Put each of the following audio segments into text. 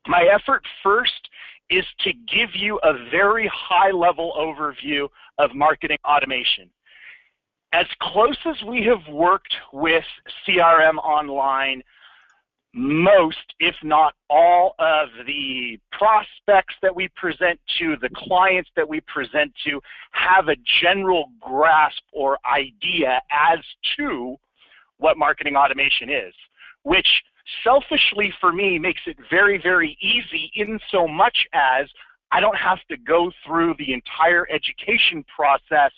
My effort first is to give you a very high-level overview of marketing automation. As close as we have worked with CRM Online, most, if not all, of the prospects that we present to, the clients that we present to, have a general grasp or idea as to what marketing automation is, which selfishly for me makes it very, very easy in so much as I don't have to go through the entire education process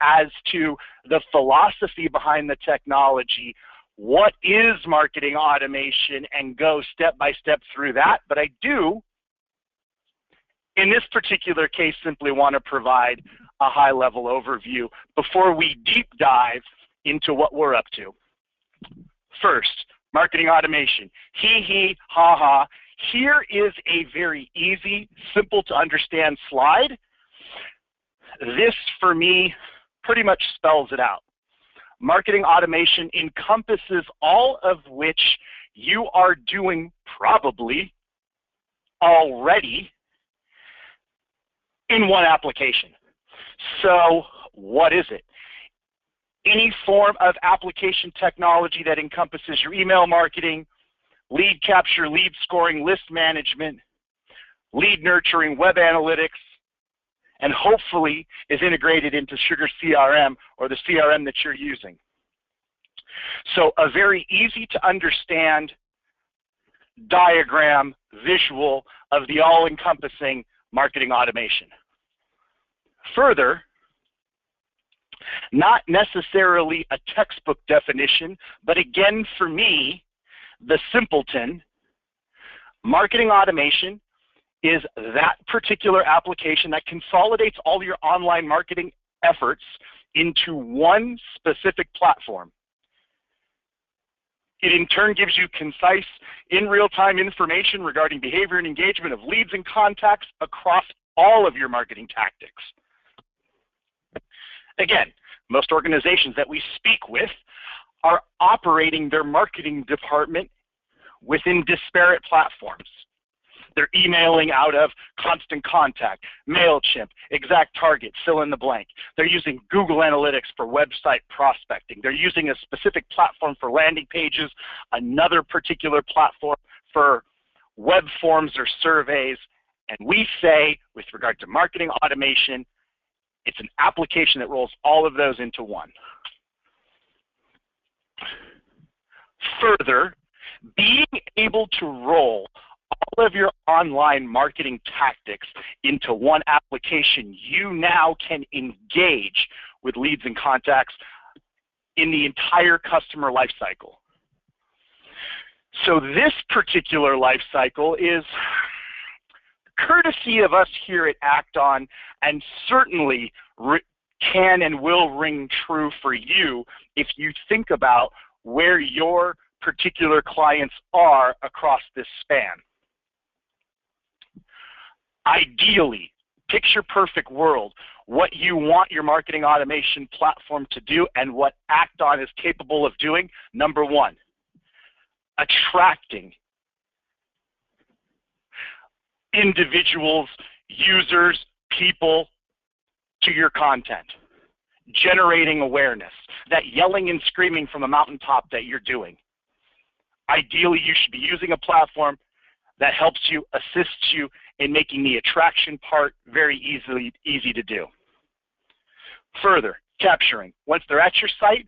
as to the philosophy behind the technology, what is marketing automation, and go step by step through that. But I do, in this particular case, simply want to provide a high-level overview before we deep dive into what we're up to. First, marketing automation. Hee, ha, ha. Here is a very easy, simple to understand slide. This, for me, pretty much spells it out. Marketing automation encompasses all of which you are doing probably already in one application. So what is it? Any form of application technology that encompasses your email marketing, lead capture, lead scoring, list management, lead nurturing, web analytics, and hopefully is integrated into Sugar CRM or the CRM that you're using. So a very easy to understand diagram, visual of the all-encompassing marketing automation. Further, not necessarily a textbook definition, but again for me, the simpleton, marketing automation is that particular application that consolidates all your online marketing efforts into one specific platform. It in turn gives you concise, in real-time information regarding behavior and engagement of leads and contacts across all of your marketing tactics. Again, most organizations that we speak with are operating their marketing department within disparate platforms. They're emailing out of Constant Contact, MailChimp, Exact Target, fill in the blank. They're using Google Analytics for website prospecting. They're using a specific platform for landing pages, another particular platform for web forms or surveys. And we say, with regard to marketing automation, it's an application that rolls all of those into one. Further, being able to roll all of your online marketing tactics into one application, you now can engage with leads and contacts in the entire customer lifecycle. So this particular lifecycle is courtesy of us here at Acton, and certainly can and will ring true for you if you think about where your particular clients are across this span. Ideally, picture perfect world, what you want your marketing automation platform to do and what Acton is capable of doing. Number one, attracting individuals, users, people to your content, generating awareness, that yelling and screaming from a mountaintop that you're doing. Ideally, you should be using a platform that helps you, assists you in making the attraction part very easy to do. Further, capturing. Once they're at your site,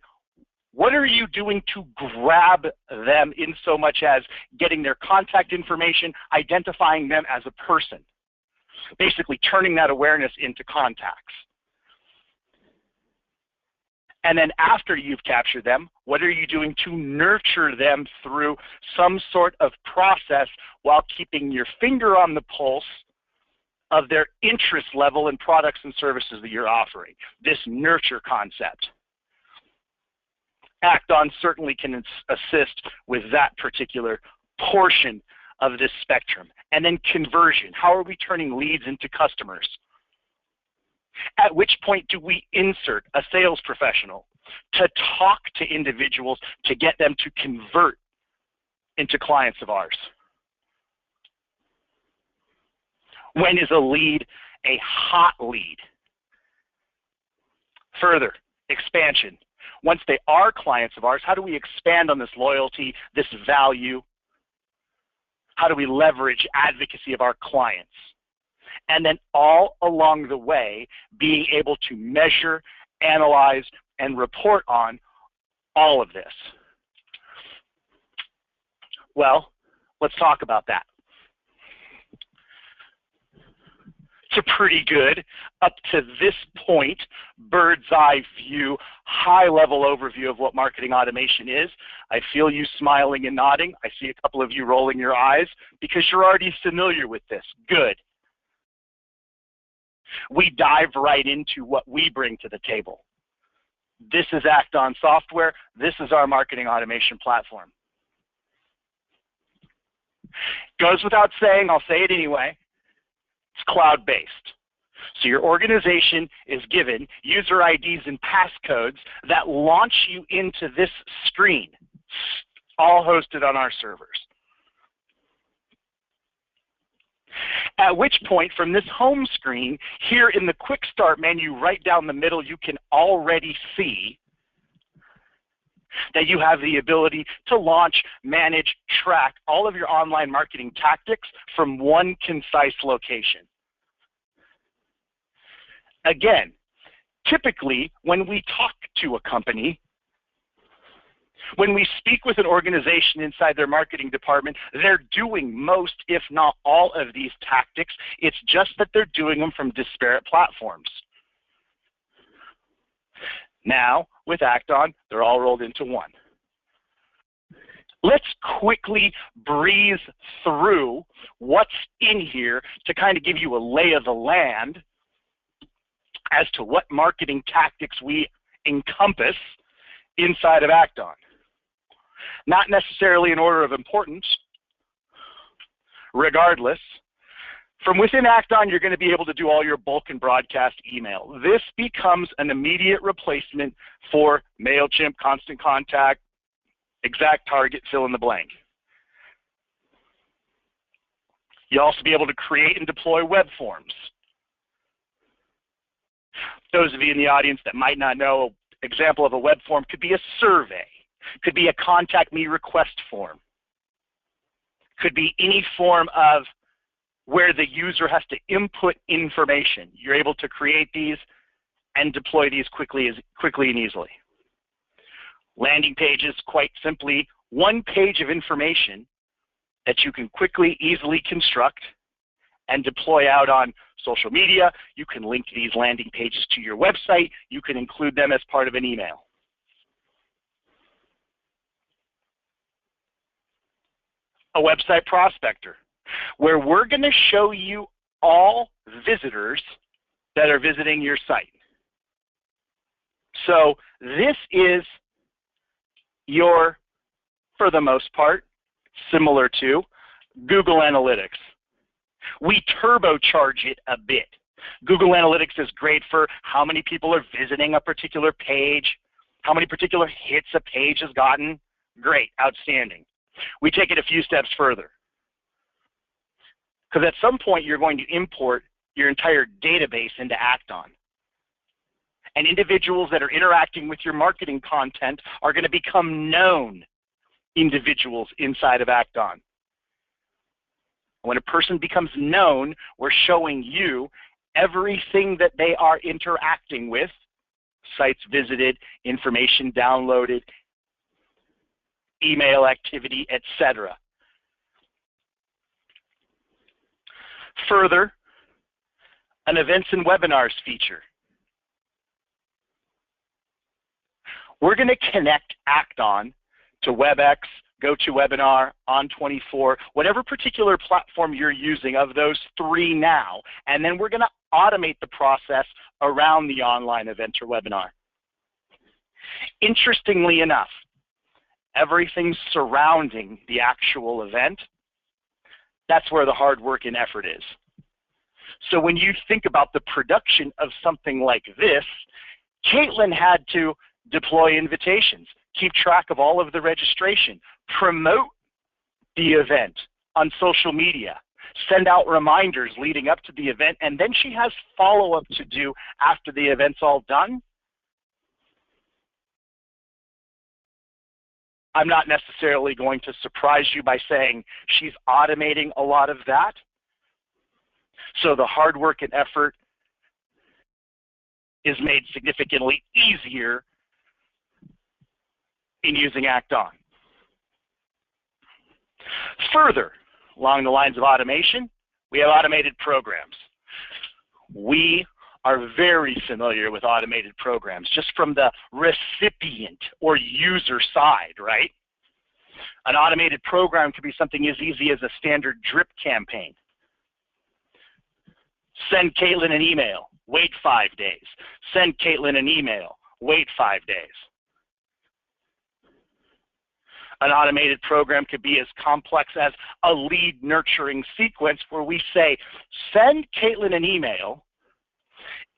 what are you doing to grab them in so much as getting their contact information, identifying them as a person, basically turning that awareness into contacts. And then after you've captured them, what are you doing to nurture them through some sort of process while keeping your finger on the pulse of their interest level in products and services that you're offering? This nurture concept. Acton certainly can assist with that particular portion of this spectrum. And then conversion. How are we turning leads into customers? At which point do we insert a sales professional to talk to individuals to get them to convert into clients of ours? When is a lead a hot lead? Further, expansion. Once they are clients of ours, how do we expand on this loyalty, this value? How do we leverage advocacy of our clients? And then all along the way, being able to measure, analyze, and report on all of this. Well, let's talk about that. It's a pretty good, up to this point, bird's eye view, high-level overview of what marketing automation is. I feel you smiling and nodding. I see a couple of you rolling your eyes because you're already familiar with this. Good. We dive right into what we bring to the table. This is Act-On software. This is our marketing automation platform. Goes without saying, I'll say it anyway. It's cloud-based. So your organization is given user IDs and passcodes that launch you into this screen, all hosted on our servers. At which point, from this home screen, here in the Quick Start menu right down the middle, you can already see that you have the ability to launch, manage, track all of your online marketing tactics from one concise location. Again, typically when we talk to a company, when we speak with an organization inside their marketing department, they're doing most, if not all, of these tactics. It's just that they're doing them from disparate platforms. Now, with Act-On, they're all rolled into one. Let's quickly breeze through what's in here to kind of give you a lay of the land as to what marketing tactics we encompass inside of Act-On. Not necessarily in order of importance. Regardless, from within Act-On, you're going to be able to do all your bulk and broadcast email. This becomes an immediate replacement for MailChimp, Constant Contact, Exact Target, fill in the blank. You'll also be able to create and deploy web forms. Those of you in the audience that might not know, an example of a web form could be a survey, could be a contact me request form, could be any form of where the user has to input information. You're able to create these and deploy these quickly and easily. Landing pages, quite simply, one page of information that you can quickly, easily construct and deploy out on social media. You can link these landing pages to your website. You can include them as part of an email. A website prospector, where we're going to show you all visitors that are visiting your site. So this is your, for the most part, similar to Google Analytics. We turbocharge it a bit. Google Analytics is great for how many people are visiting a particular page, how many particular hits a page has gotten. Great, outstanding. We take it a few steps further. Because at some point you're going to import your entire database into Act-On. And individuals that are interacting with your marketing content are going to become known individuals inside of Act-On. When a person becomes known, we're showing you everything that they are interacting with, sites visited, information downloaded, email activity, etc. Further, an events and webinars feature. We're going to connect Act-On to WebEx, GoToWebinar, On24, whatever particular platform you're using of those three now, and then we're going to automate the process around the online event or webinar. Interestingly enough, everything surrounding the actual event, that's where the hard work and effort is. So when you think about the production of something like this, Caitlin had to deploy invitations, keep track of all of the registration, promote the event on social media, send out reminders leading up to the event, and then she has follow-up to do after the event's all done, I'm not necessarily going to surprise you by saying she's automating a lot of that. So the hard work and effort is made significantly easier in using Act On. Further, along the lines of automation, we have automated programs. We are very familiar with automated programs, just from the recipient or user side, right? An automated program could be something as easy as a standard drip campaign. Send Caitlin an email, wait 5 days. Send Caitlin an email, wait 5 days. An automated program could be as complex as a lead nurturing sequence where we say, send Caitlin an email.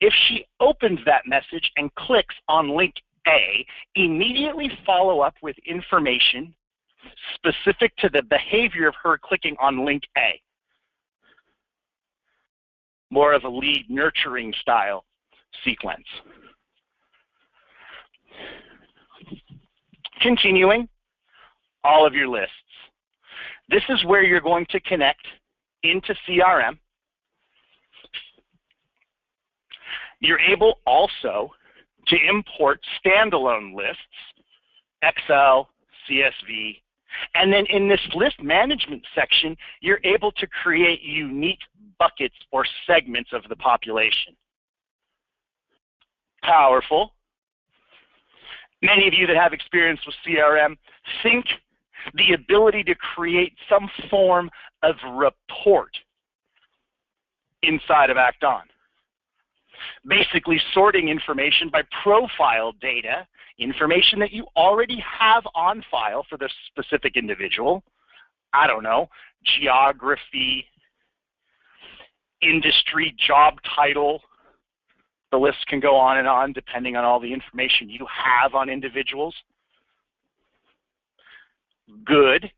If she opens that message and clicks on link A, immediately follow up with information specific to the behavior of her clicking on link A. More of a lead nurturing style sequence. Continuing, all of your lists. This is where you're going to connect into CRM. You're able also to import standalone lists, Excel, CSV, and then in this list management section, you're able to create unique buckets or segments of the population. Powerful. Many of you that have experience with CRM think the ability to create some form of report inside of Act On. Basically sorting information by profile data, information that you already have on file for the specific individual. I don't know, geography, industry, job title. The list can go on depending on all the information you have on individuals. Good.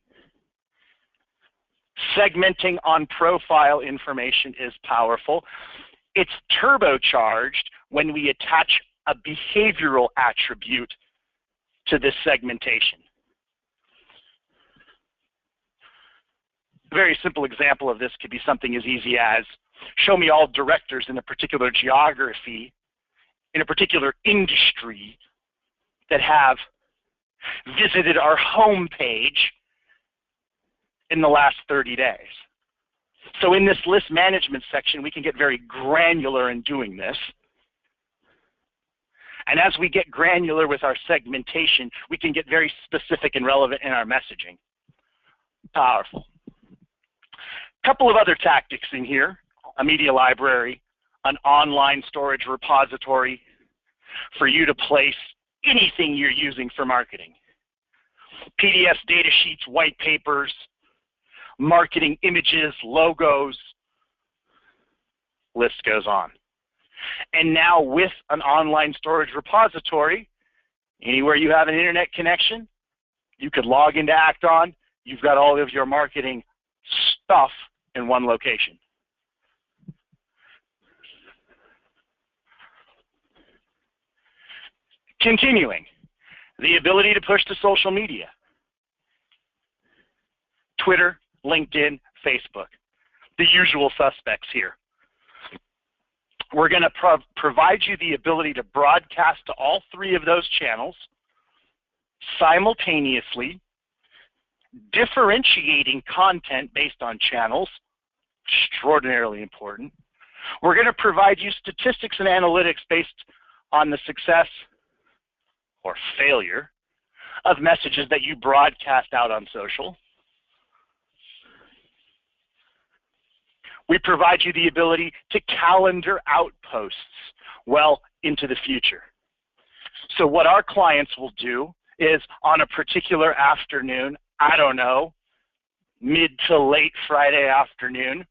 Segmenting on profile information is powerful. It's turbocharged when we attach a behavioral attribute to this segmentation. A very simple example of this could be something as easy as, show me all directors in a particular geography, in a particular industry that have visited our home page in the last 30 days. So in this list management section, we can get very granular in doing this. And as we get granular with our segmentation, we can get very specific and relevant in our messaging. Powerful. A couple of other tactics in here: a media library, an online storage repository for you to place anything you're using for marketing. PDFs, data sheets, white papers, marketing images, logos, list goes on. And now with an online storage repository, anywhere you have an internet connection, you could log into Act On. You've got all of your marketing stuff in one location. Continuing, the ability to push to social media. Twitter, LinkedIn, Facebook, the usual suspects here. We're going to provide you the ability to broadcast to all three of those channels simultaneously, differentiating content based on channels, extraordinarily important. We're going to provide you statistics and analytics based on the success or failure of messages that you broadcast out on social. We provide you the ability to calendar out posts well into the future. So what our clients will do is on a particular afternoon, I don't know, mid to late Friday afternoon,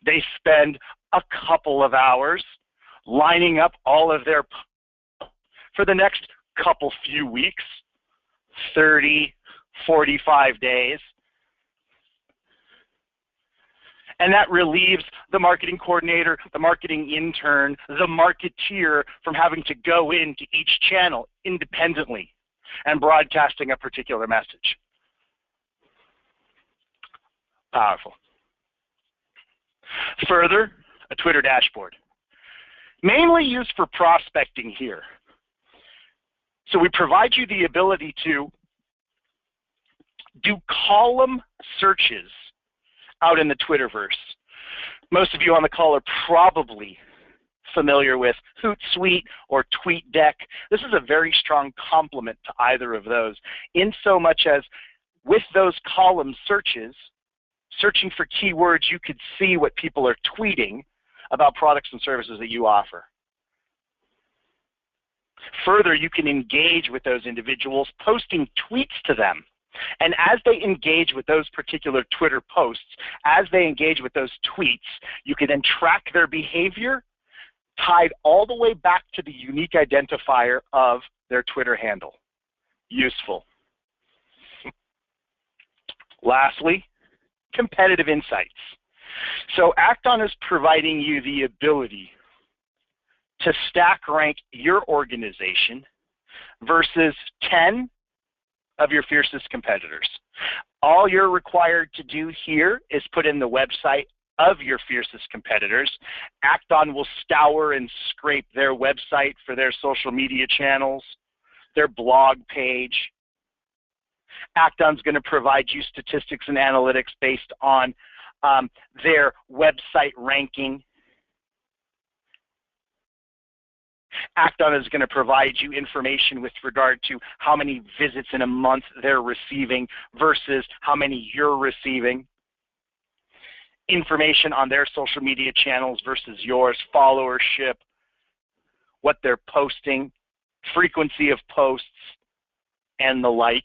they spend a couple of hours lining up all of their posts for the next few weeks, 30, 45 days. And that relieves the marketing coordinator, the marketing intern, the marketeer from having to go into each channel independently and broadcasting a particular message. Powerful. Further, a Twitter dashboard, mainly used for prospecting here. So we provide you the ability to do column searches out in the Twitterverse. Most of you on the call are probably familiar with Hootsuite or TweetDeck. This is a very strong complement to either of those, in so much as with those column searches, searching for keywords, you could see what people are tweeting about products and services that you offer. Further, you can engage with those individuals, posting tweets to them. And as they engage with those particular Twitter posts, as they engage with those tweets, you can then track their behavior tied all the way back to the unique identifier of their Twitter handle. Useful. Lastly, competitive insights. So Acton is providing you the ability to stack rank your organization versus 10 of your fiercest competitors. All you're required to do here is put in the website of your fiercest competitors. Acton will scour and scrape their website for their social media channels, their blog page. Acton's going to provide you statistics and analytics based on their website ranking. Acton is going to provide you information with regard to how many visits in a month they're receiving versus how many you're receiving. Information on their social media channels versus yours, followership, what they're posting, frequency of posts, and the like.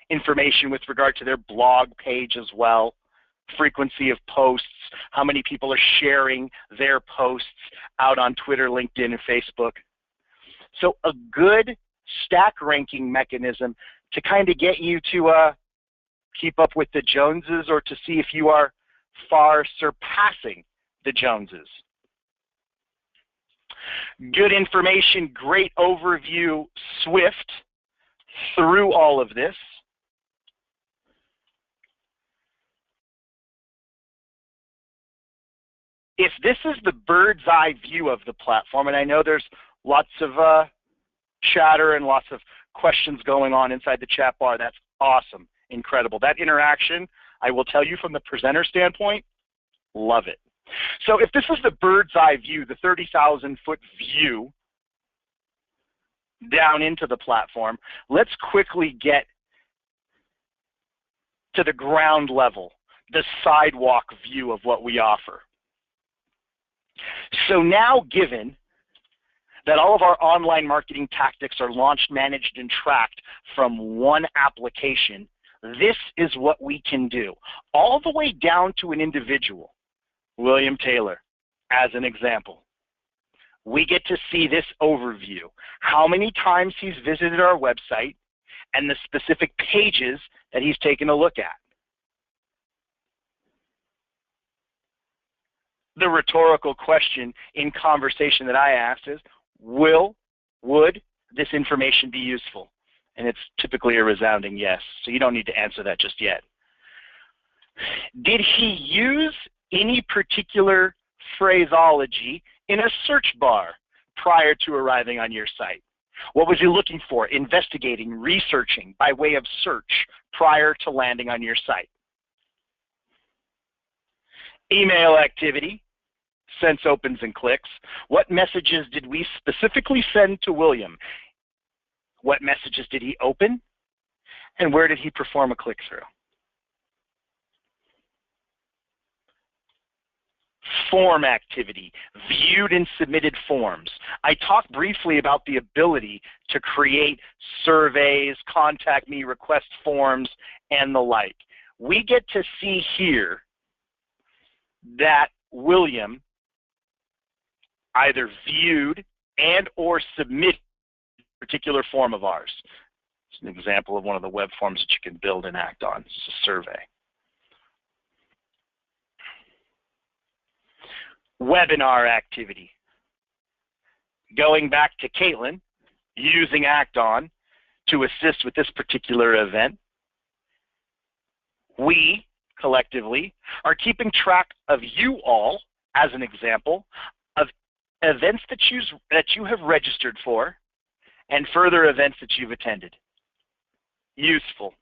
Information with regard to their blog page as well, frequency of posts, how many people are sharing their posts out on Twitter, LinkedIn, and Facebook. So a good stack ranking mechanism to kind of get you to keep up with the Joneses or to see if you are far surpassing the Joneses. Good information, great overview, swift through all of this. If this is the bird's eye view of the platform, and I know there's lots of chatter and lots of questions going on inside the chat bar, that's awesome, incredible. That interaction, I will tell you from the presenter standpoint, love it. So if this is the bird's eye view, the 30,000-foot view down into the platform, let's quickly get to the ground level, the sidewalk view of what we offer. So now, given that all of our online marketing tactics are launched, managed, and tracked from one application, this is what we can do, all the way down to an individual, William Taylor, as an example. We get to see this overview, how many times he's visited our website, and the specific pages that he's taken a look at. The rhetorical question in conversation that I asked is, would this information be useful? And it's typically a resounding yes, so you don't need to answer that just yet. Did he use any particular phraseology in a search bar prior to arriving on your site? What was he looking for, investigating, researching by way of search prior to landing on your site? Email activity, sense opens and clicks. What messages did we specifically send to William? What messages did he open? And where did he perform a click-through? Form activity, viewed and submitted forms. I talked briefly about the ability to create surveys, contact me, request forms, and the like. We get to see here that William either viewed and or submitted a particular form of ours. It's an example of one of the web forms that you can build and act on. It's a survey. Webinar activity. Going back to Caitlin, using Act On to assist with this particular event, we collectively are keeping track of you all, as an example, of events that you have registered for and further events that you've attended. Useful.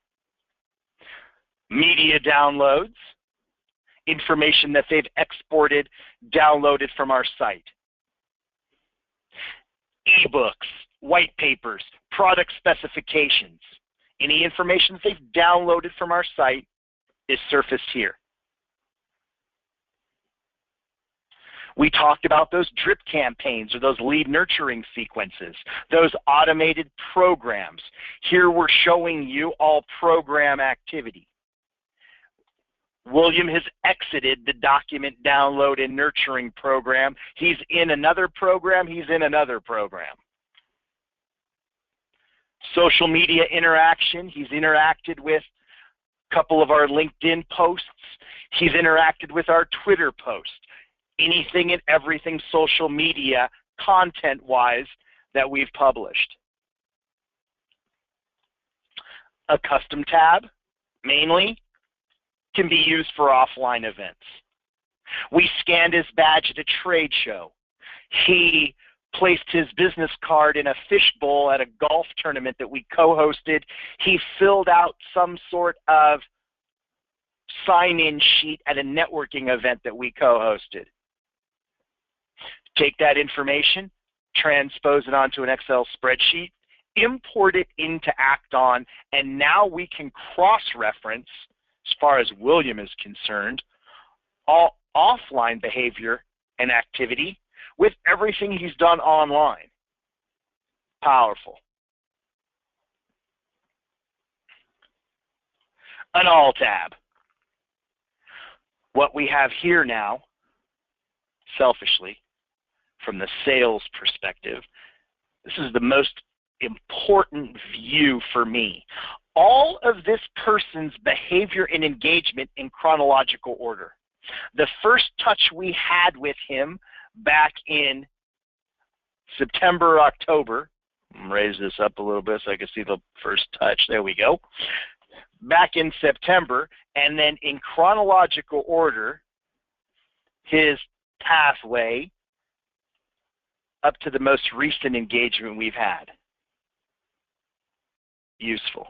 Media downloads, information that they've exported, downloaded from our site. eBooks, white papers, product specifications. Any information that they've downloaded from our site is surfaced here. We talked about those drip campaigns or those lead nurturing sequences, those automated programs. Here we're showing you all program activity. William has exited the document download and nurturing program. He's in another program. He's in another program. Social media interaction. He's interacted with a couple of our LinkedIn posts. He's interacted with our Twitter post. Anything and everything social media content-wise that we've published. A custom tab, mainly, can be used for offline events. We scanned his badge at a trade show. He placed his business card in a fishbowl at a golf tournament that we co-hosted. He filled out some sort of sign-in sheet at a networking event that we co-hosted. Take that information, transpose it onto an Excel spreadsheet, import it into Act On, and now we can cross-reference, as far as William is concerned, all offline behavior and activity with everything he's done online. Powerful. An All tab. What we have here now, selfishly, from the sales perspective, this is the most important view for me. All of this person's behavior and engagement in chronological order. The first touch we had with him back in September, October, raise this up a little bit so I can see the first touch, there we go. Back in September, and then in chronological order, his pathway up to the most recent engagement we've had. Useful.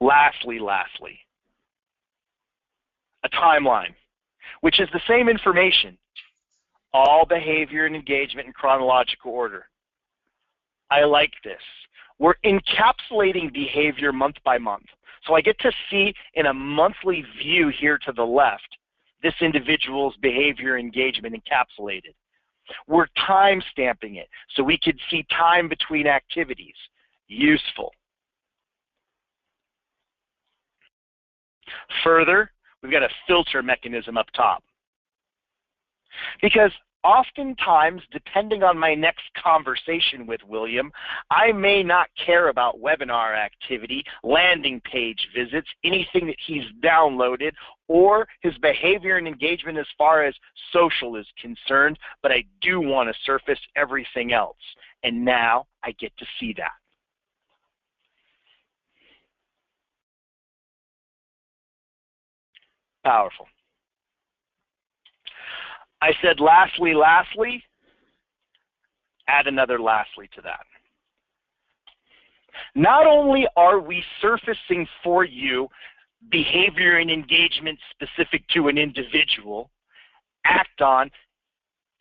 Lastly, a timeline, which is the same information, all behavior and engagement in chronological order. I like this. We're encapsulating behavior month by month. So I get to see in a monthly view here to the left, this individual's behavior engagement encapsulated. We're time stamping it so we could see time between activities. Useful. Further, we've got a filter mechanism up top. Because oftentimes, depending on my next conversation with William, I may not care about webinar activity, landing page visits, anything that he's downloaded, or his behavior and engagement as far as social is concerned, but I do want to surface everything else. And now I get to see that. Powerful. I said lastly, add another lastly to that. Not only are we surfacing for you behavior and engagement specific to an individual, Act On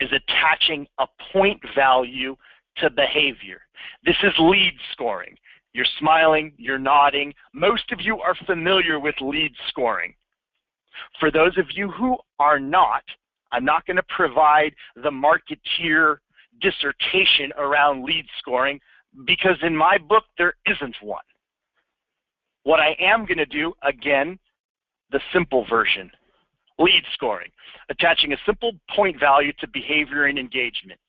is attaching a point value to behavior. This is lead scoring. You're smiling, you're nodding. Most of you are familiar with lead scoring. For those of you who are not, I'm not going to provide the marketeer dissertation around lead scoring because in my book there isn't one. What I am going to do, again, the simple version, lead scoring, attaching a simple point value to behavior and engagement.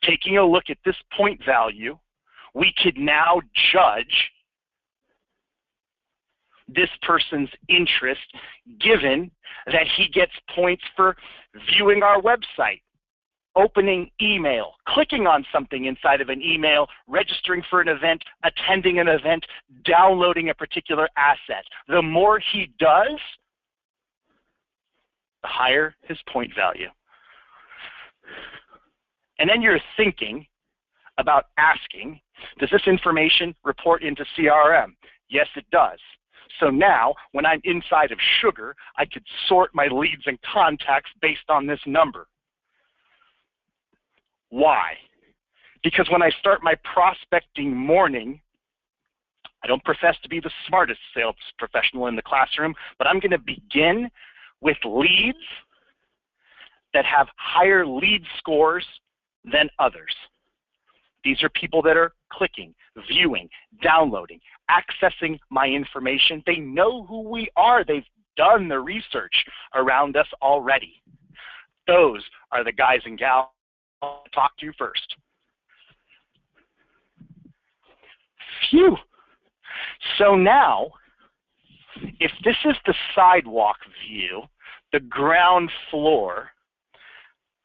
Taking a look at this point value, we could now judge this person's interest, given that he gets points for viewing our website, opening email, clicking on something inside of an email, registering for an event, attending an event, downloading a particular asset. The more he does, the higher his point value. And then you're thinking about asking, does this information report into CRM? Yes, it does. So now, when I'm inside of Sugar, I could sort my leads and contacts based on this number. Why? Because when I start my prospecting morning, I don't profess to be the smartest sales professional in the classroom, but I'm going to begin with leads that have higher lead scores than others. These are people that are clicking, viewing, downloading, accessing my information. They know who we are. They've done the research around us already. Those are the guys and gals I'll talk to first. Phew. So now, if this is the sidewalk view, the ground floor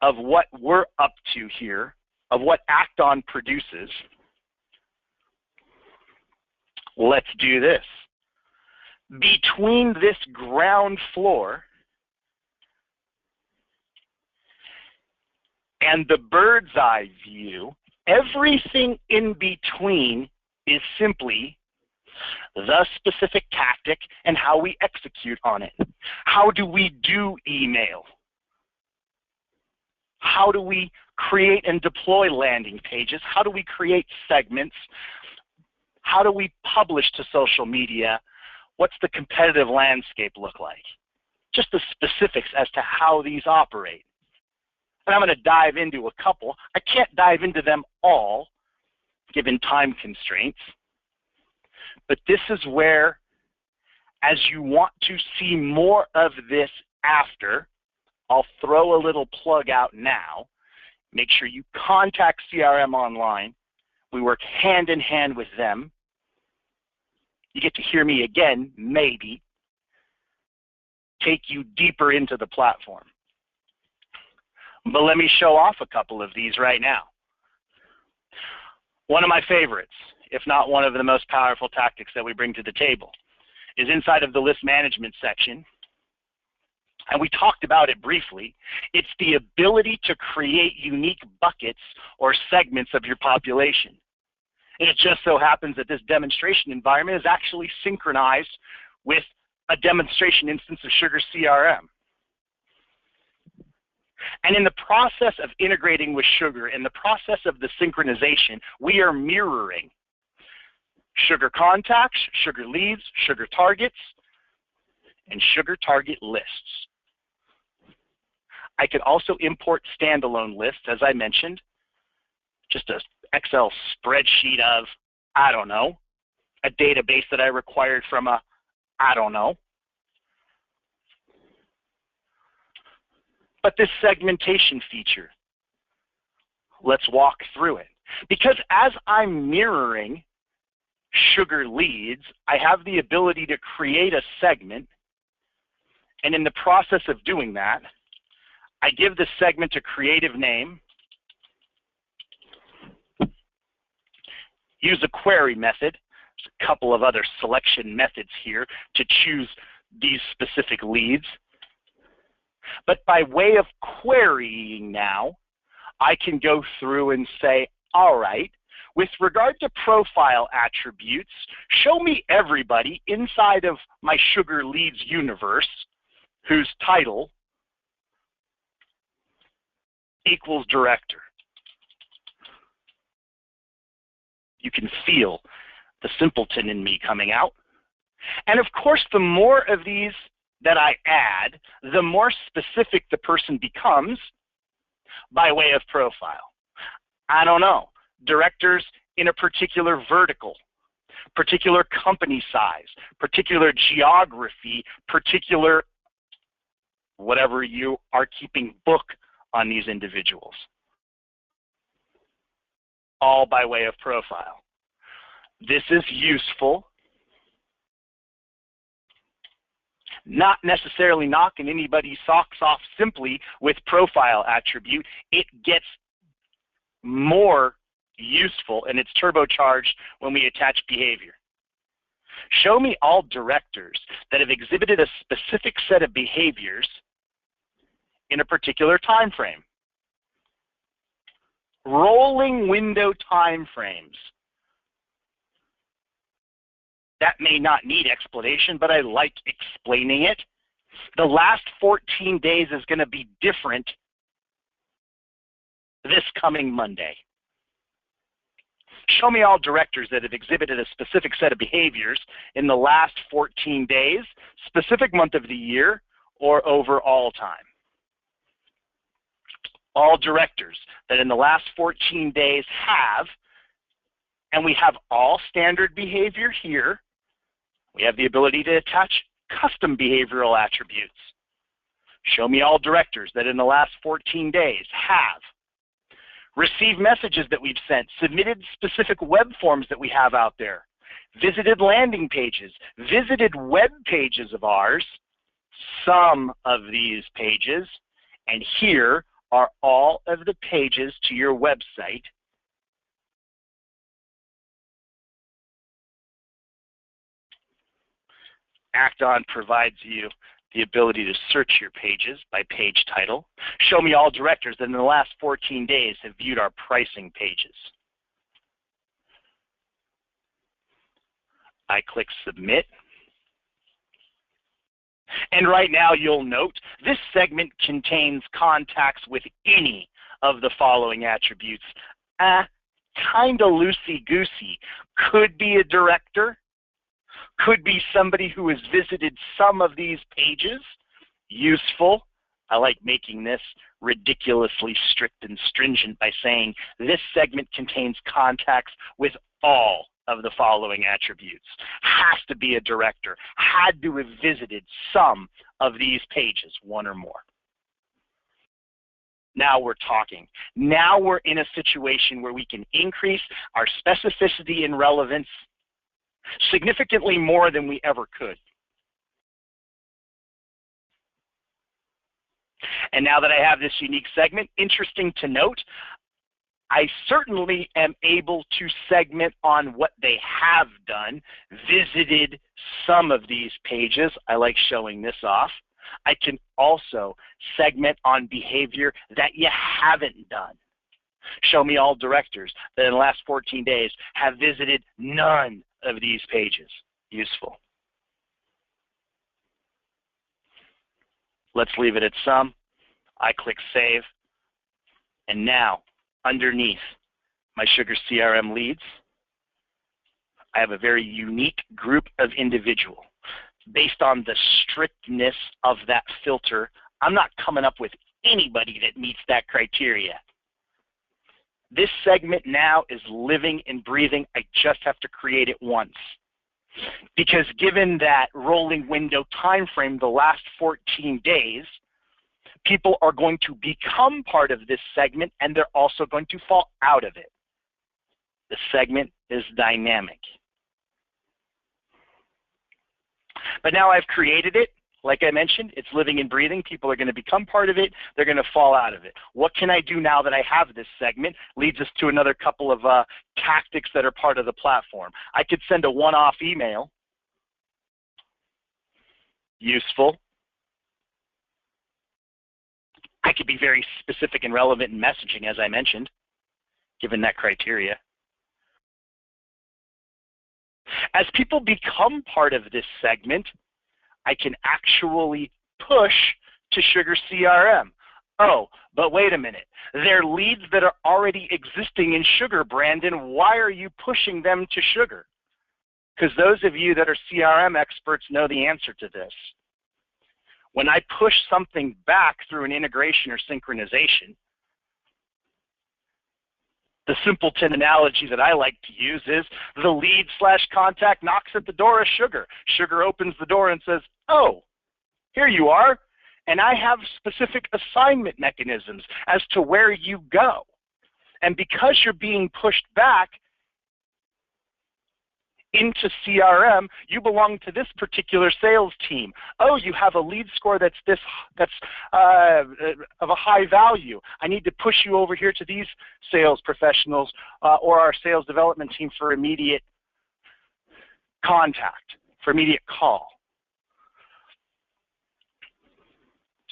of what we're up to here, of what Acton produces, let's do this. Between this ground floor and the bird's eye view, everything in between is simply the specific tactic and how we execute on it. How do we do email? How do we create and deploy landing pages? How do we create segments? How do we publish to social media? What's the competitive landscape look like? Just the specifics as to how these operate. And I'm going to dive into a couple. I can't dive into them all, given time constraints. But this is where, as you want to see more of this after, I'll throw a little plug out now. Make sure you contact CRM Online. We work hand in hand with them. You get to hear me again, maybe, take you deeper into the platform. But let me show off a couple of these right now. One of my favorites, if not one of the most powerful tactics that we bring to the table, is inside of the list management section. And we talked about it briefly. It's the ability to create unique buckets or segments of your population. And it just so happens that this demonstration environment is actually synchronized with a demonstration instance of Sugar CRM. And in the process of integrating with Sugar, in the process of the synchronization, we are mirroring Sugar contacts, Sugar leads, Sugar targets, and Sugar target lists. I could also import standalone lists, as I mentioned, just an Excel spreadsheet of, I don't know, a database that I required from a, I don't know. But this segmentation feature, let's walk through it. Because as I'm mirroring Sugar leads, I have the ability to create a segment, and in the process of doing that, I give the segment a creative name, use a query method. There's a couple of other selection methods here to choose these specific leads. But by way of querying now, I can go through and say, all right, with regard to profile attributes, show me everybody inside of my Sugar leads universe whose title equals director. You can feel the simpleton in me coming out. And of course, the more of these that I add, the more specific the person becomes by way of profile. I don't know, directors in a particular vertical, particular company size, particular geography, particular whatever you are keeping book on these individuals. All by way of profile. This is useful Not necessarily knocking anybody's socks off simply with profile attribute. It gets more useful and it's turbocharged when we attach behavior. Show me all directors that have exhibited a specific set of behaviors in a particular time frame. Rolling window time frames. That may not need explanation, but I like explaining it. The last 14 days is going to be different this coming Monday. Show me all directors that have exhibited a specific set of behaviors in the last 14 days, specific month of the year, or over all time. All directors that in the last 14 days have, and we have all standard behavior here. We have the ability to attach custom behavioral attributes. Show me all directors that in the last 14 days have received messages that we've sent, submitted specific web forms that we have out there, visited landing pages, visited web pages of ours, some of these pages, and here are all of the pages to your website. Act-On provides you the ability to search your pages by page title. Show me all directors that in the last 14 days have viewed our pricing pages. I click Submit. And right now you'll note this segment contains contacts with any of the following attributes. Kind of loosey-goosey. Could be a director. Could be somebody who has visited some of these pages. Useful. I like making this ridiculously strict and stringent by saying this segment contains contacts with all of the following attributes. Has to be a director. Had to have visited some of these pages, one or more. Now we're talking. Now we're in a situation where we can increase our specificity and relevance significantly more than we ever could. And now that I have this unique segment, interesting to note, I certainly am able to segment on what they have done, visited some of these pages. I like showing this off. I can also segment on behavior that you haven't done. Show me all directors that in the last 14 days have visited none of these pages. Useful. Let's leave it at some. I click Save. And now, underneath my Sugar CRM leads, I have a very unique group of individuals. Based on the strictness of that filter, I'm not coming up with anybody that meets that criteria. This segment now is living and breathing. I just have to create it once. Because given that rolling window time frame, the last 14 days, people are going to become part of this segment and they're also going to fall out of it. The segment is dynamic. But now I've created it. Like I mentioned, it's living and breathing. People are going to become part of it. They're going to fall out of it. What can I do now that I have this segment? Leads us to another couple of tactics that are part of the platform. I could send a one-off email. Useful. I could be very specific and relevant in messaging, as I mentioned, given that criteria. As people become part of this segment, I can actually push to Sugar CRM. Oh, but wait a minute. They're leads that are already existing in Sugar, Brandon. Why are you pushing them to Sugar? Because those of you that are CRM experts know the answer to this. When I push something back through an integration or synchronization, the simpleton analogy that I like to use is the lead/contact knocks at the door of Sugar. Sugar opens the door and says, oh, here you are, and I have specific assignment mechanisms as to where you go. And because you're being pushed back, into CRM, you belong to this particular sales team. Oh, you have a lead score that's of a high value. I need to push you over here to these sales professionals or our sales development team for immediate contact, for immediate call.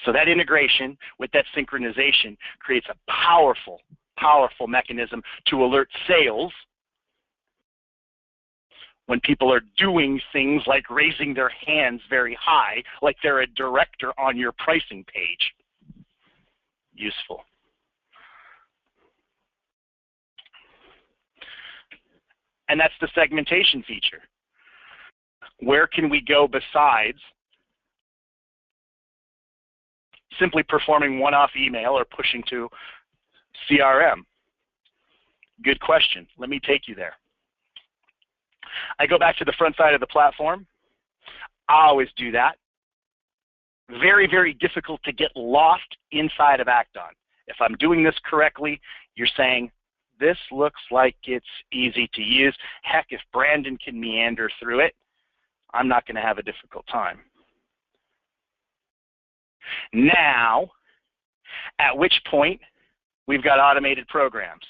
So that integration with that synchronization creates a powerful, powerful mechanism to alert sales when people are doing things like raising their hands very high, like they're a director on your pricing page. Useful. And that's the segmentation feature. Where can we go besides simply performing one-off email or pushing to CRM? Good question. Let me take you there. I go back to the front side of the platform. I always do that. Very, very difficult to get lost inside of Acton. If I'm doing this correctly, you're saying, this looks like it's easy to use. Heck, if Brandon can meander through it, I'm not going to have a difficult time. Now, at which point we've got automated programs.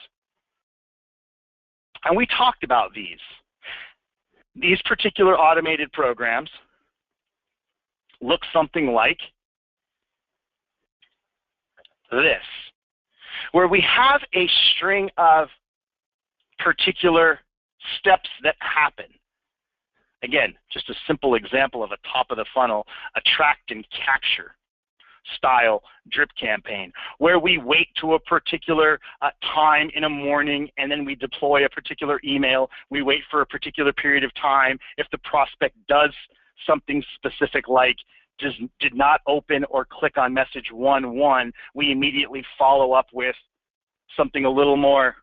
And we talked about these. These particular automated programs look something like this, where we have a string of particular steps that happen. Again, just a simple example of a top of the funnel, attract and capture style drip campaign, where we wait to a particular time in a morning and then we deploy a particular email. We wait for a particular period of time. If the prospect does something specific like did not open or click on message 1-1, we immediately follow up with something a little more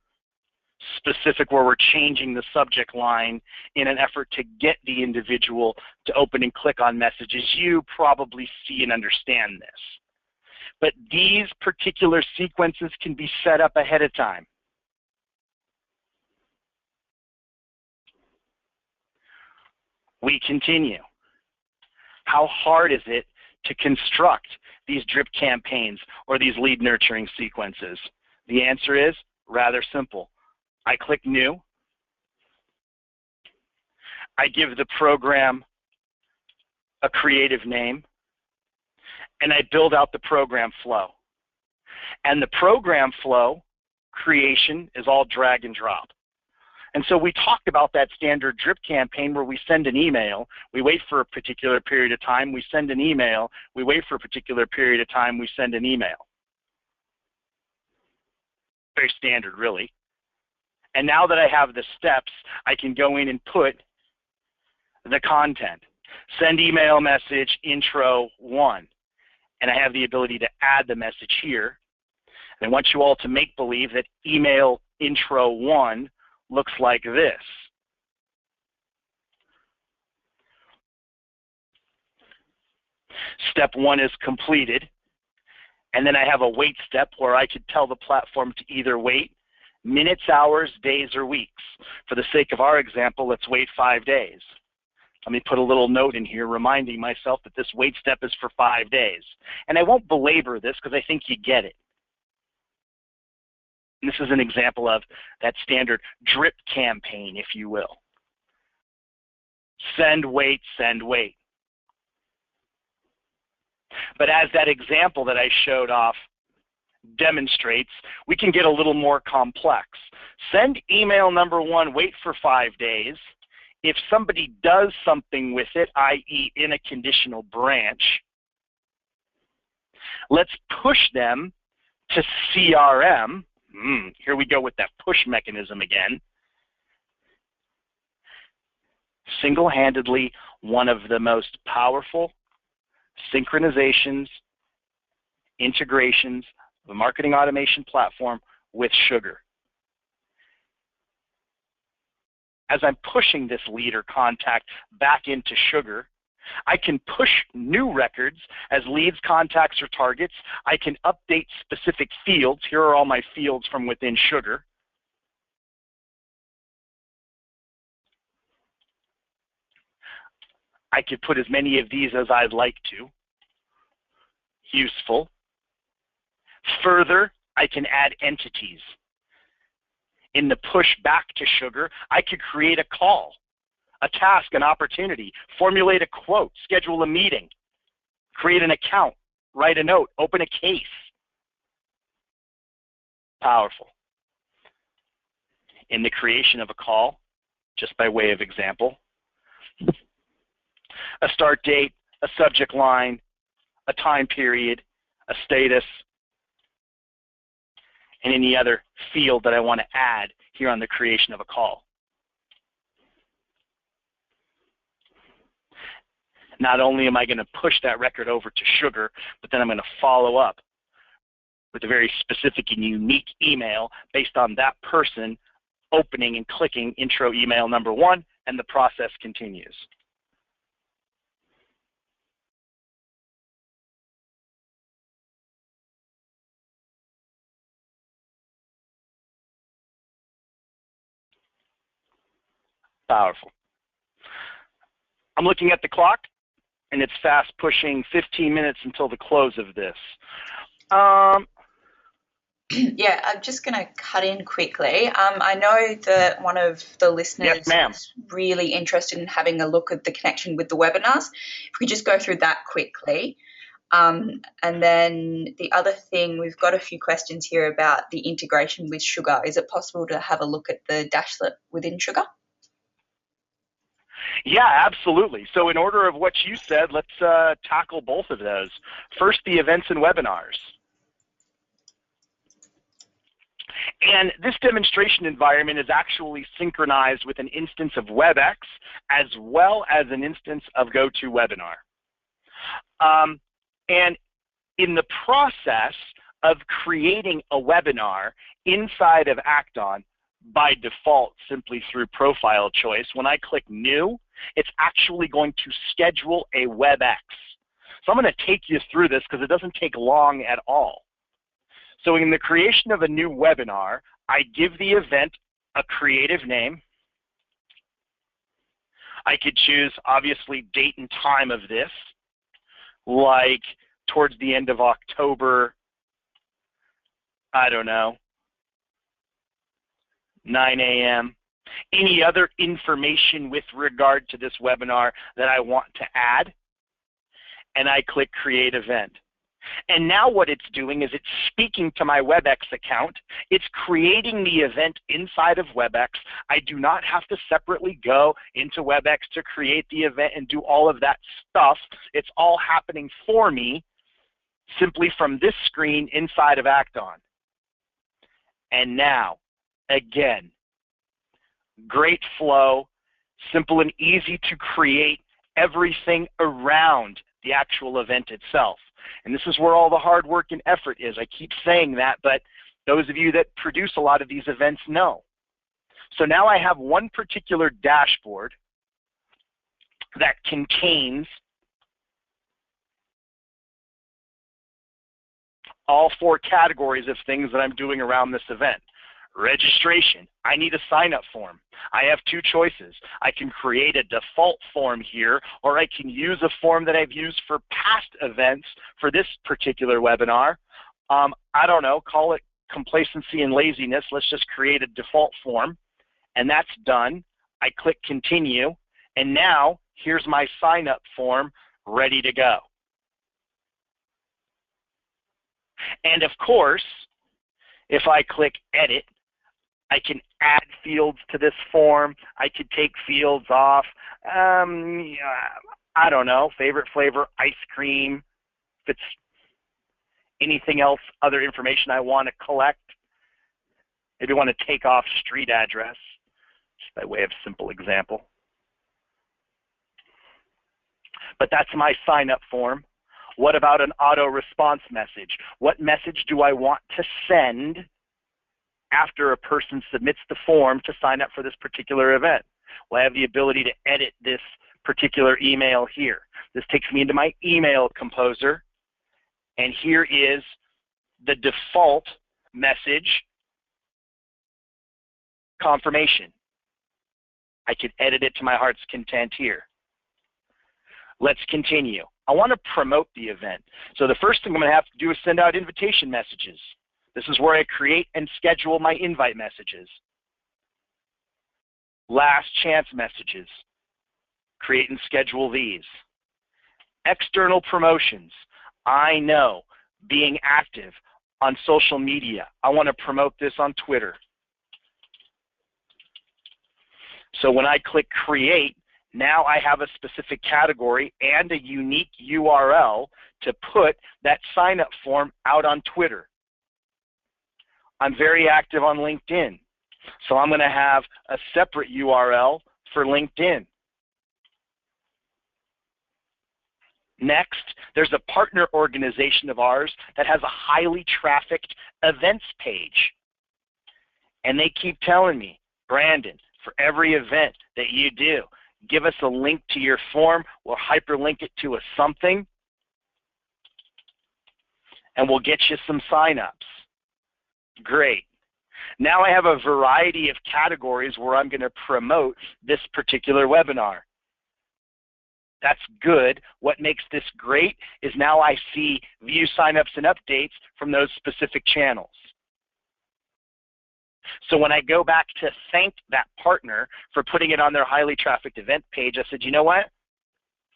specific where we're changing the subject line in an effort to get the individual to open and click on messages. You probably see and understand this. But these particular sequences can be set up ahead of time. We continue. How hard is it to construct these drip campaigns or these lead nurturing sequences? The answer is rather simple. I click New. I give the program a creative name, and I build out the program flow. And the program flow creation is all drag and drop. And so we talked about that standard drip campaign where we send an email, we wait for a particular period of time, we send an email, we wait for a particular period of time, we send an email. Very standard, really. And now that I have the steps, I can go in and put the content. Send email message intro 1. And I have the ability to add the message here. And I want you all to make believe that email intro 1 looks like this. Step 1 is completed. And then I have a wait step where I could tell the platform to either wait minutes, hours, days, or weeks. For the sake of our example, let's wait 5 days. Let me put a little note in here reminding myself that this wait step is for 5 days. And I won't belabor this because I think you get it. And this is an example of that standard drip campaign, if you will. Send, wait, send, wait. But as that example that I showed off demonstrates, we can get a little more complex. Send email number 1, wait for 5 days. If somebody does something with it, i.e. in a conditional branch, let's push them to CRM. Here we go with that push mechanism again. Single-handedly, one of the most powerful synchronizations, integrations of a marketing automation platform with Sugar. As I'm pushing this lead or contact back into Sugar, I can push new records as leads, contacts, or targets. I can update specific fields. Here are all my fields from within Sugar. I could put as many of these as I'd like to. Useful. Further, I can add entities. In the push back to sugar, I could create a call, a task, an opportunity, formulate a quote, schedule a meeting, create an account, write a note, open a case. Powerful. In the creation of a call, just by way of example, a start date, a subject line, a time period, a status, and any other field that I want to add here on the creation of a call. Not only am I going to push that record over to sugar, but then I'm going to follow up with a very specific and unique email based on that person opening and clicking intro email number 1, and the process continues. Powerful. I'm looking at the clock, and it's fast pushing 15 minutes until the close of this. Yeah, I'm just going to cut in quickly. I know that one of the listeners is really interested in having a look at the connection with the webinars. If we just go through that quickly. And then the other thing, we've got a few questions here about the integration with Sugar. Is it possible to have a look at the dashlet within Sugar? Yeah, absolutely. So in order of what you said, let's tackle both of those. First, the events and webinars. And this demonstration environment is actually synchronized with an instance of WebEx as well as an instance of GoToWebinar. And in the process of creating a webinar inside of Acton, by default, simply through profile choice, when I click New, it's actually going to schedule a WebEx. So I'm going to take you through this because it doesn't take long at all. So in the creation of a new webinar, I give the event a creative name. I could choose, obviously, date and time of this, like towards the end of October, I don't know, 9 a.m. Any other information with regard to this webinar that I want to add, and I click Create Event. And now what it's doing is it's speaking to my WebEx account. It's creating the event inside of WebEx. I do not have to separately go into WebEx to create the event and do all of that stuff. It's all happening for me simply from this screen inside of Acton. And now, again, great flow, simple and easy to create everything around the actual event itself. And this is where all the hard work and effort is. I keep saying that, but those of you that produce a lot of these events know. So now I have one particular dashboard that contains all 4 categories of things that I'm doing around this event. Registration, I need a sign-up form. I have 2 choices. I can create a default form here, or I can use a form that I've used for past events for this particular webinar. I don't know, call it complacency and laziness. Let's just create a default form, and that's done. I click Continue, and now here's my sign-up form ready to go. And of course, if I click Edit, I can add fields to this form. I could take fields off. I don't know, favorite flavor, ice cream. If it's anything else, other information I want to collect. Maybe I want to take off street address, just by way of simple example. But that's my sign-up form. What about an auto response message? What message do I want to send after a person submits the form to sign up for this particular event? Well, I have the ability to edit this particular email here. This takes me into my email composer, and here is the default message confirmation. I could edit it to my heart's content here. Let's continue. I want to promote the event. So the first thing I'm going to have to do is send out invitation messages. This is where I create and schedule my invite messages. Last chance messages. Create and schedule these. External promotions. I know being active on social media. I want to promote this on Twitter. So when I click create, now I have a specific category and a unique URL to put that sign-up form out on Twitter. I'm very active on LinkedIn, so I'm going to have a separate URL for LinkedIn. Next, there's a partner organization of ours that has a highly trafficked events page. And they keep telling me, Brandon, for every event that you do, give us a link to your form, we'll hyperlink it to a something, and we'll get you some signups. Great. Now I have a variety of categories where I'm going to promote this particular webinar. That's good. What makes this great is now I see view signups and updates from those specific channels. So when I go back to thank that partner for putting it on their highly trafficked event page, I said, you know what?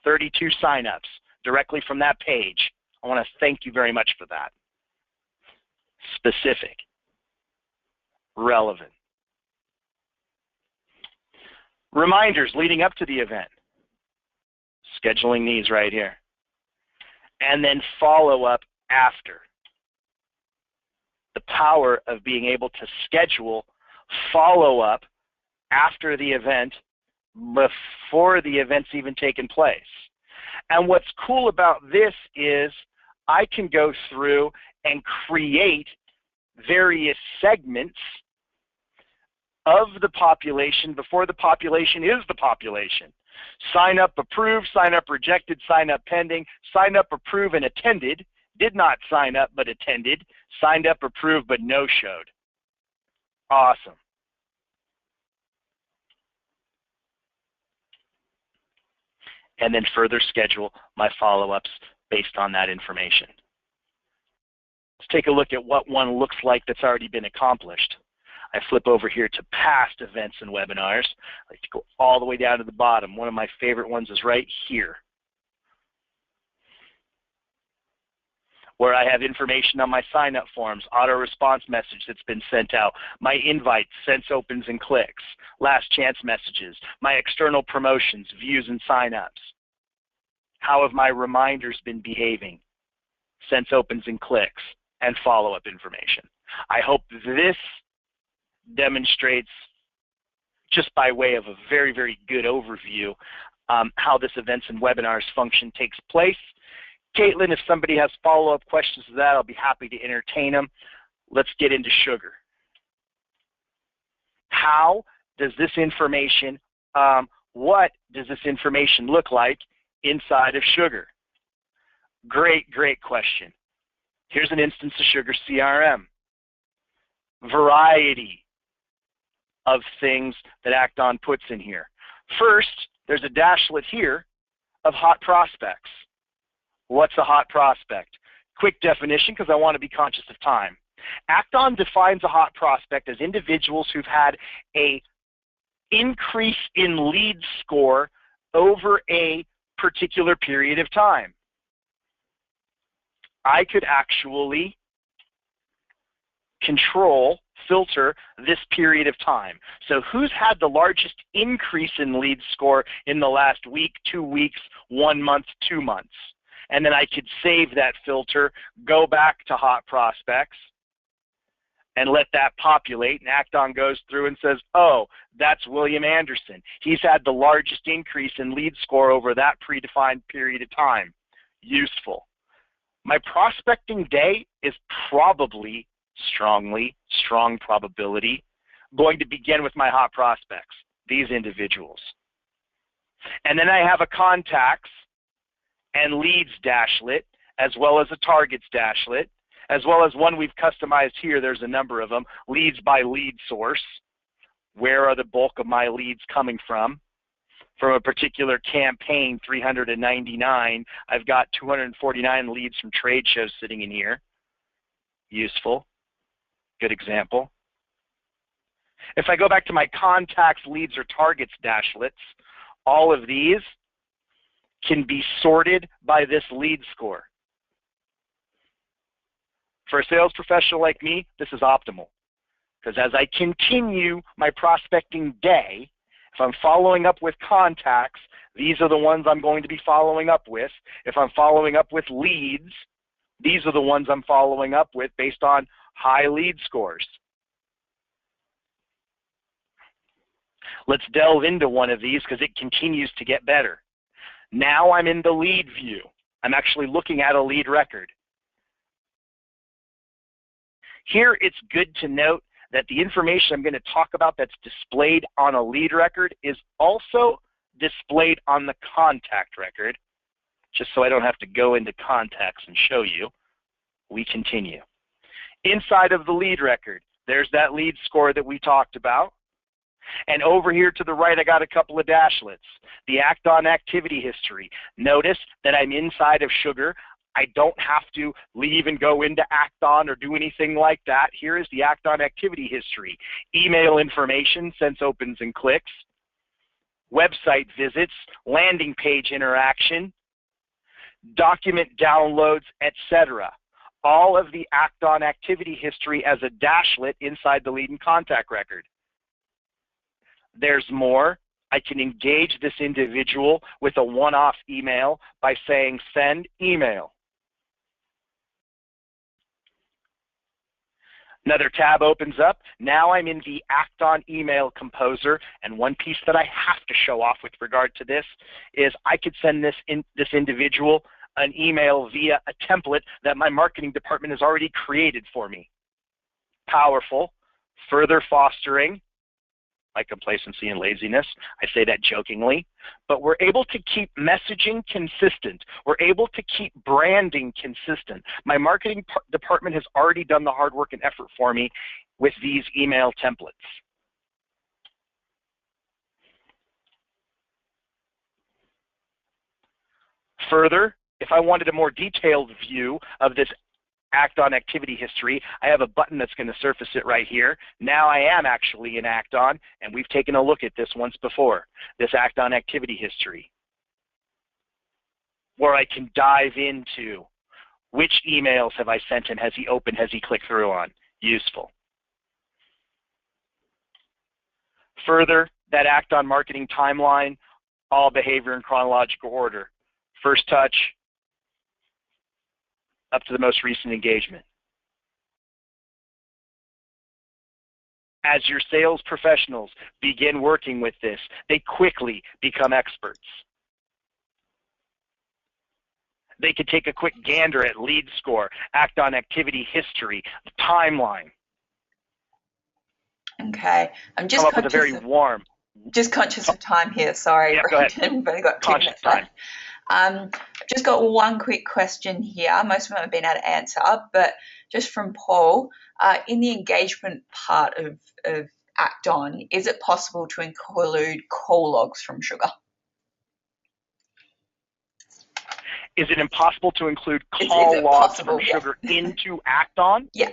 32 signups directly from that page. I want to thank you very much for that. Specific. Relevant. Reminders leading up to the event. Scheduling these right here. And then follow up after. The power of being able to schedule follow-up after the event before the event's even taken place. And what's cool about this is I can go through and create various segments of the population before the population is the population. Sign up approved, sign up rejected, sign up pending, sign up approved and attended, did not sign up but attended, signed up approved but no-showed. Awesome. And then further schedule my follow-ups based on that information. Let's take a look at what one looks like that's already been accomplished. I flip over here to past events and webinars. I like to go all the way down to the bottom. One of my favorite ones is right here, where I have information on my sign-up forms, auto-response message that's been sent out, my invites, sense opens and clicks, last chance messages, my external promotions, views and sign-ups. How have my reminders been behaving? Sense opens and clicks, and follow-up information. I hope this demonstrates, just by way of a very, very good overview, how this events and webinars function takes place. Caitlin, if somebody has follow-up questions to that, I'll be happy to entertain them. Let's get into sugar. How does this information, what does this information look like inside of sugar? Great, great question. Here's an instance of Sugar CRM. Variety of things that Acton puts in here. First, there's a dashlet here of hot prospects. What's a hot prospect? Quick definition, because I want to be conscious of time. Acton defines a hot prospect as individuals who've had an increase in lead score over a particular period of time. I could actually filter this period of time. So who's had the largest increase in lead score in the last week, 2 weeks, 1 month, 2 months? And then I could save that filter, go back to hot prospects, and let that populate, and Acton goes through and says, oh, that's William Anderson. He's had the largest increase in lead score over that predefined period of time. Useful. My prospecting day is probably strong probability, going to begin with my hot prospects, these individuals. And then I have a contacts and leads dashlet, as well as a targets dashlet, as well as one we've customized here. There's a number of them. Leads by lead source. Where are the bulk of my leads coming from? From a particular campaign, 399, I've got 249 leads from trade shows sitting in here. Useful. Good example. If I go back to my contacts, leads, or targets dashlets, all of these can be sorted by this lead score. For a sales professional like me, this is optimal, because as I continue my prospecting day, if I'm following up with contacts, these are the ones I'm going to be following up with. If I'm following up with leads, these are the ones I'm following up with based on high lead scores. Let's delve into one of these because it continues to get better. Now I'm in the lead view. I'm actually looking at a lead record. Here it's good to note that the information I'm going to talk about that's displayed on a lead record is also displayed on the contact record, just so I don't have to go into contacts and show you. We continue. Inside of the lead record, there's that lead score that we talked about. And over here to the right, I got a couple of dashlets. The Act On activity history. Notice that I'm inside of Sugar. I don't have to leave and go into Act On or do anything like that. Here is the Act On activity history. Email information, since opens and clicks. Website visits, landing page interaction, document downloads, etc. All of the Act On activity history as a dashlet inside the lead and contact record. There's more. I can engage this individual with a one-off email by saying send email. Another tab opens up. Now I'm in the Act On email composer, and one piece that I have to show off with regard to this is I could send this individual an email via a template that my marketing department has already created for me. Powerful, further fostering my complacency and laziness. I say that jokingly, but we're able to keep messaging consistent. We're able to keep branding consistent. My marketing department has already done the hard work and effort for me with these email templates. Further, if I wanted a more detailed view of this Act On activity history, I have a button that's going to surface it right here. Now I am actually in Act On, and we've taken a look at this once before, this Act On activity history, where I can dive into which emails have I sent him, has he opened, has he clicked through on. Useful. Further, that Act On marketing timeline, all behavior in chronological order. First touch, up to the most recent engagement. As your sales professionals begin working with this, they quickly become experts. They could take a quick gander at lead score, Act On activity history, the timeline. Okay, I'm just come up with a very warm. Just conscious of time here. Sorry, yeah, Brandon. We've only got 2 minutes left. I've just got one quick question here. Most of them have been able to answer, but just from Paul, in the engagement part of Act On, is it possible to include call logs from Sugar? Is it impossible to include call logs from Sugar into Act On? Yeah.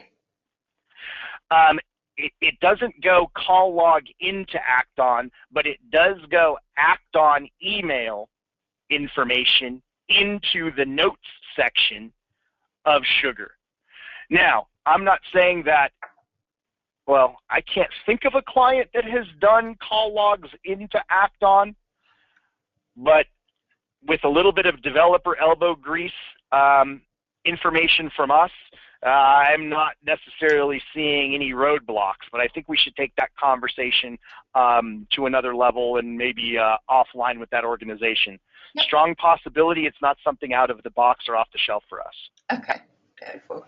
It doesn't go call log into Act On, but it does go Act On email information into the notes section of Sugar. Now, I'm not saying that, well, I can't think of a client that has done call logs into Act On, but with a little bit of developer elbow grease information from us, I'm not necessarily seeing any roadblocks, but I think we should take that conversation to another level and maybe offline with that organization. Yep. Strong possibility. It's not something out of the box or off the shelf for us. Okay, beautiful.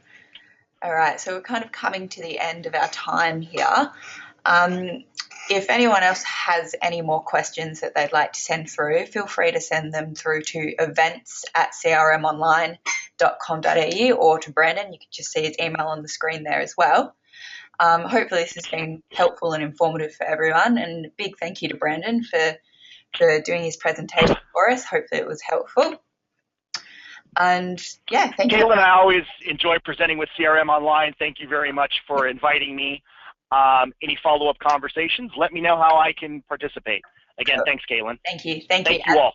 All right, so we're kind of coming to the end of our time here. If anyone else has any more questions that they'd like to send through, feel free to send them through to events@crmonline.com.au or to Brandon. You can just see his email on the screen there as well. Hopefully this has been helpful and informative for everyone, and a big thank you to Brandon for for doing his presentation for us. Hopefully it was helpful. And yeah, thank you. Caitlin, I always enjoy presenting with CRM Online. Thank you very much for inviting me. Any follow-up conversations, let me know how I can participate. Again, thanks, Caitlin. Thank you. Thank you. Thank you all.